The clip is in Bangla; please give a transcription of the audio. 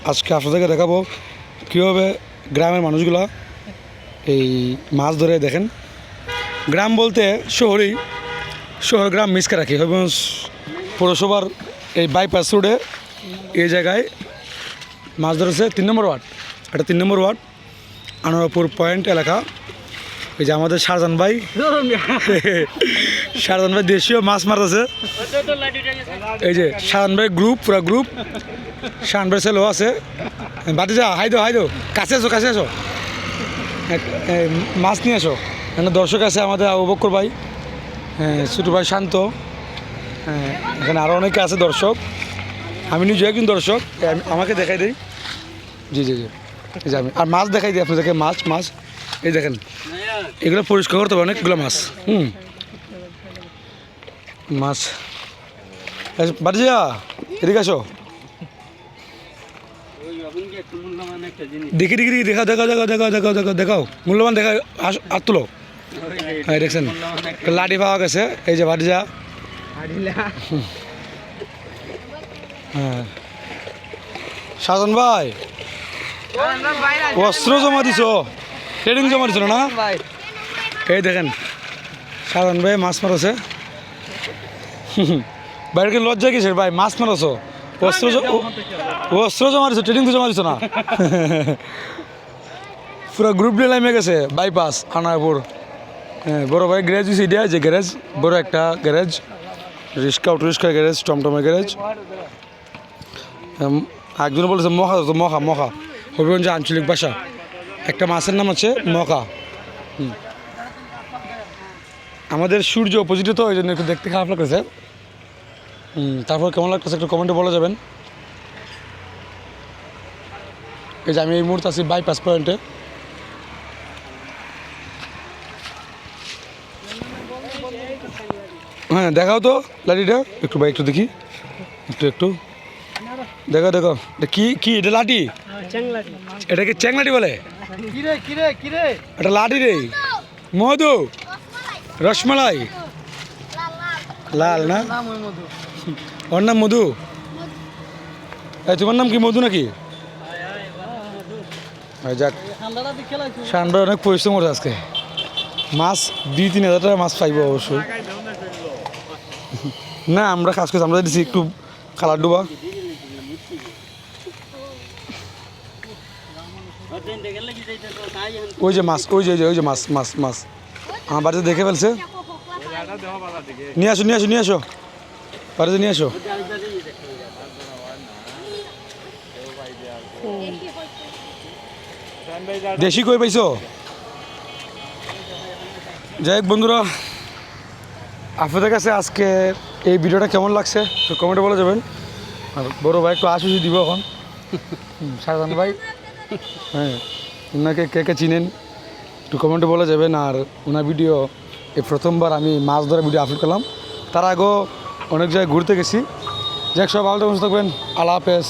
আজকে আপনাদেরকে দেখাবো কীভাবে গ্রামের মানুষগুলা এই মাছ ধরে। দেখেন, গ্রাম বলতে শহর গ্রাম মিসকে রাখি। হবিগঞ্জ পৌরসভার এই বাইপাস রোডে এই জায়গায় মাছ ধরেছে 3 নম্বর ওয়ার্ড। এটা 3 নম্বর ওয়ার্ড, আনোয়ারপুর পয়েন্ট এলাকা। এই যে আমাদের শাহজাহান ভাই দেশীয় মাছ মারতেছে। এই যে শাহজাহান ভাই গ্রুপ, পুরা গ্রুপ। শাহজাহান ভাই ছেলেও আছে। বাতি যা, হাই দো, কাছে আসো মাছ নিয়ে আসো। এখানে দর্শক আছে আমাদের আবু বকর ভাই, ছোটো ভাই শান্ত, এখানে আরও অনেকে আছে দর্শক। আমি নিজে একজন দর্শক, আমাকে দেখাই দিই। জি এই যে আমি আর মাছ দেখাই দিই আপনাদেরকে। মাছ এই দেখেন, এগুলো পরিষ্কার করতে হবে অনেকগুলো মাছ। মাছ বাড়ি যা, এদিকে আসো। দেখি দেখাও মূল্যবান দেখা আর তুলো। হ্যাঁ দেখছেন, লাঠি পাওয়া গেছে। এই যে বাড়ি যা। হ্যাঁ শাহজাহান ভাই অস্ত্র জমা দিছ, ট্রেনিং জমা দিছিল না? এই দেখেন শাহজাহান ভাই মাছ মারছে। বাইরে লজ্জা কিসের ভাই? মাছ মারছ, অস্ত্র জমা দিছো, ট্রেনিং তো জমা দিছো না? পুরো গ্রুপ নিয়ে নেমে গেছে বাইপাস আনারপুর। হ্যাঁ, বড় ভাই গ্যারেজ দিয়েছে, এটা যে গ্যারেজ, বড় একটা গ্যারেজ, রিক্সা গ্যারেজ, টমটমের গ্যারেজ। একজনে বলেছে মখা হবিগঞ্জ আঞ্চলিক ভাষা। একটা মাছের নাম আছে মখা। আমাদের সূর্য অপোজিটে, তো ওই জন্য একটু দেখতে খারাপ লাগতেছে। তারপর কেমন লাগতেছে একটু কমেন্টে বলা যাবেন। এই যে আমি এই মুহূর্তে আছি বাইপাস পয়েন্টে। হ্যাঁ দেখাও তো লাঠিটা একটু ভাই, একটু দেখি, একটু দেখো কি এটা লাঠি? এটাকে চ্যাংলাটি বলে? এটা লাঠি রে, মধু, রসমালাই, লাল না? ওর নাম মধু। এই তোমার নাম কি মধু নাকি? যাক, শানবা অনেক পরিশ্রম করছে আজকে। মাছ 2-3 হাজার টাকা মাছ পাইব অবশ্যই। না আমরা কাজ করছি, আমরা দিচ্ছি একটু কালার ডুবা। ওই যে মাছ, ওই যে মাছ আমার বাড়িতে দেখে ফেলছে। নিয়ে আসো বাড়িতে নিয়ে আসো। দেশি কই পাইছো? যাই হোক বন্ধুরা, আপনাদের কাছে আজকে এই ভিডিওটা কেমন লাগছে তো কমেন্টে বলে যাবেন। আর বড় ভাই একটু আশুষি দিব এখন, শাহজাহান ভাই। হ্যাঁ, ওনাকে কে চিনেন একটু কমেন্টে বলে যাবেন। আর ওনার ভিডিও এই প্রথমবার আমি মাছ ধরে ভিডিও আপলোড করলাম। তার আগেও অনেক জায়গায় ঘুরতে গেছি। যাক, সব ভালো থাকবেন, আল্লাহ হাফেজ।